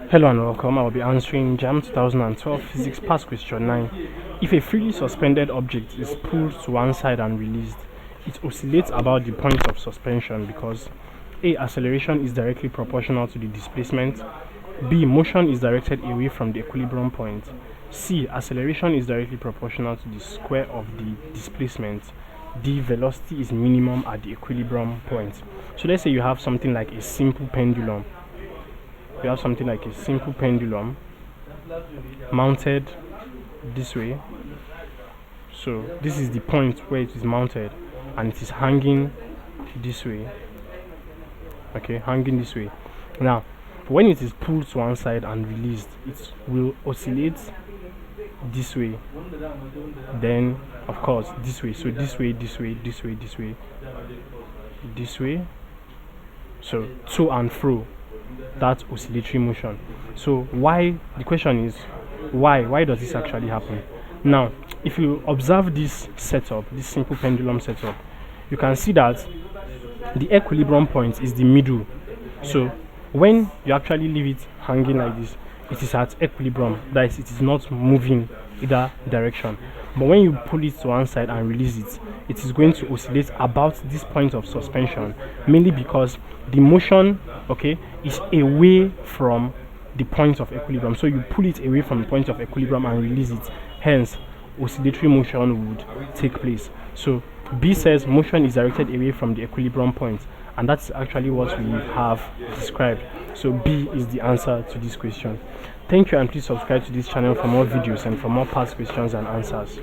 Hello and welcome. I will be answering JAMB 2012 Physics Past Question 9. If a freely suspended object is pulled to one side and released, it oscillates about the point of suspension because A. Acceleration is directly proportional to the displacement. B. Motion is directed away from the equilibrium point. C. Acceleration is directly proportional to the square of the displacement. D. Velocity is minimum at the equilibrium point. So let's say you have something like a simple pendulum. Mounted this way. So this is the point where it is mounted and it is hanging this way. Okay, hanging this way. Now when it is pulled to one side and released, it will oscillate this way, then of course this way. So this way, this way, this way, this way, this way. So to and fro. That's oscillatory motion. So why, the question is why does this actually happen? Now if you observe this setup, this simple pendulum setup, you can see that the equilibrium point is the middle. So when you actually leave it hanging like this, it is at equilibrium, that is, it is not moving either direction. But when you pull it to one side and release it, it is going to oscillate about this point of suspension, mainly because the motion, okay, is away from the point of equilibrium. So you pull it away from the point of equilibrium and release it, hence oscillatory motion would take place. So B says motion is directed away from the equilibrium point, and that's actually what we have described. So B is the answer to this question. Thank you, and please subscribe to this channel for more videos and for more past questions and answers.